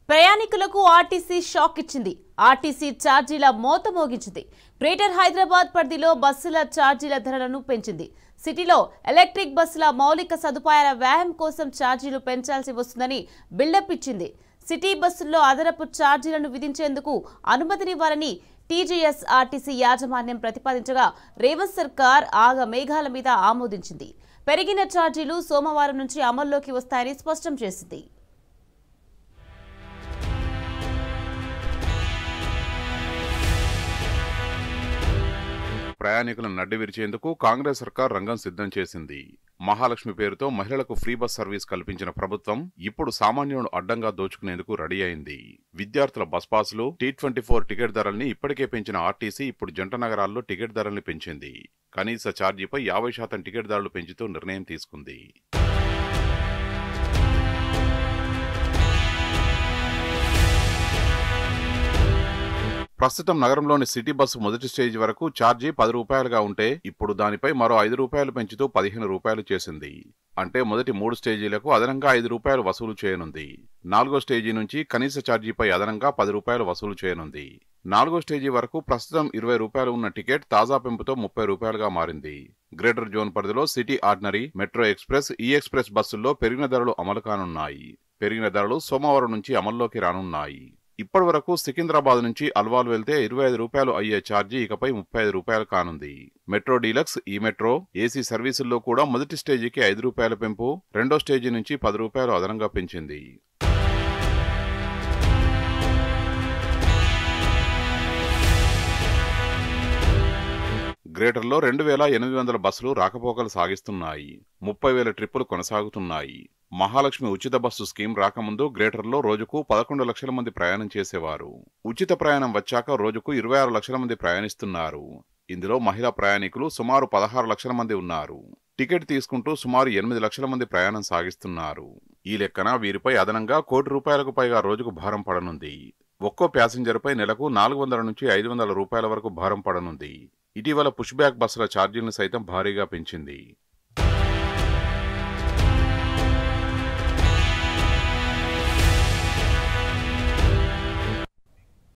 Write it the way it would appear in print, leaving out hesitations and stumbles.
ప్రయాణికులకు RTC shock ఇచ్చింది. RTC ఛార్జీల మోత మోగించింది. గ్రేటర్ హైదరాబాద్ పరిధిలో బస్సుల ఛార్జీల ధరలను పెంచింది. సిటీలో ఎలక్ట్రిక్ బస్సుల మౌలిక సదుపాయాల వ్యయం కోసం ఛార్జీలు పెంచాల్సి వస్తుందని బిల్డప్ ఇచ్చింది. సిటీ బస్సుల్లో అదనపు ఛార్జీలను విధించేందుకు అనుమతినివ్వాలని టీజీఎస్ ఆర్టీసీ యాజమాన్యం ప్రతిపాదించగా రేవంత్ సర్కార్ మేఘాల మీద ఆమోదించింది. పెరిగిన ఛార్జీలు సోమవారం నుంచి అమల్లోకి వస్తాయని స్పష్టం చేసింది. ప్రయాణికులను నడ్డి విరిచేందుకు కాంగ్రెస్ సర్కార్ రంగం సిద్ధం చేసింది. మహాలక్ష్మి పేరుతో మహిళలకు ఫ్రీ బస్ సర్వీస్ కల్పించిన ప్రభుత్వం ఇప్పుడు సామాన్యులను అడ్డంగా దోచుకునేందుకు రెడీ అయింది. విద్యార్థుల బస్ పాసులు, T24 టికెట్ ధరల్ని ఇప్పటికే పెంచిన ఆర్టీసీ ఇప్పుడు జంట నగరాల్లో టికెట్ ధరల్ని పెంచింది. కనీస ఛార్జీపై 50% టికెట్ ధరలు పెంచుతూ నిర్ణయం తీసుకుంది. ప్రస్తుతం నగరంలోని సిటీ బస్సు మొదటి స్టేజ్ వరకు ఛార్జీ 10 రూపాయలుగా ఉంటే ఇప్పుడు దానిపై మరో 5 రూపాయలు పెంచుతూ 15 రూపాయలు చేసింది. అంటే మొదటి 3 స్టేజీలకు అదనంగా 5 రూపాయలు వసూలు చేయనుంది. 4గో స్టేజీ నుంచి కనీస ఛార్జీపై అదనంగా 10 రూపాయలు వసూలు చేయనుంది. 4గో స్టేజీ వరకు ప్రస్తుతం 20 రూపాయలు ఉన్న టికెట్ తాజా పెంపుతో 30 రూపాయలుగా మారింది. గ్రేటర్ జోన్ పరిధిలో సిటీ ఆర్డినరీ, మెట్రో ఎక్స్ప్రెస్, ఈ ఎక్స్ప్రెస్ బస్సుల్లో పెరిగిన ధరలు అమలు కానున్నాయి. పెరిగిన ధరలు సోమవారం నుంచి అమల్లోకి రానున్నాయి. ఇప్పటి వరకు సికింద్రాబాద్ నుంచి అల్వాల్ వెళ్తే 25 రూపాయలు అయ్యే ఛార్జీ ఇకపై 35 రూపాయలు కానుంది. మెట్రో డీలక్స్, ఈ మెట్రో, ఏసీ సర్వీసుల్లో కూడా మొదటి స్టేజీకి 5 రూపాయల పెంపు, రెండో స్టేజీ నుంచి 10 రూపాయలు అదనంగా పెంచింది. గ్రేటర్లో 2800 బస్సులు రాకపోకలు సాగిస్తున్నాయి. 30,000 ట్రిప్పులు కొనసాగుతున్నాయి. మహాలక్ష్మి ఉచిత బస్సు స్కీమ్ రాకముందు గ్రేటర్లో రోజుకు 11 లక్షల మంది ప్రయాణం చేసేవారు. ఉచిత ప్రయాణం వచ్చాక రోజుకు 26 లక్షల మంది ప్రయాణిస్తున్నారు. ఇందులో మహిళా ప్రయాణికులు సుమారు 16 లక్షల మంది ఉన్నారు. టికెట్ తీసుకుంటూ సుమారు 8 లక్షల మంది ప్రయాణం సాగిస్తున్నారు. ఈ లెక్కన వీరిపై అదనంగా ₹1 కోటి పైగా రోజుకు భారం పడనుంది. ఒక్కో ప్యాసింజర్పై నెలకు 400 నుంచి 500 రూపాయల వరకు భారం పడనుంది. ఇటీవల పుష్ బ్యాక్ బస్సుల ఛార్జీలను సైతం భారీగా పెంచింది.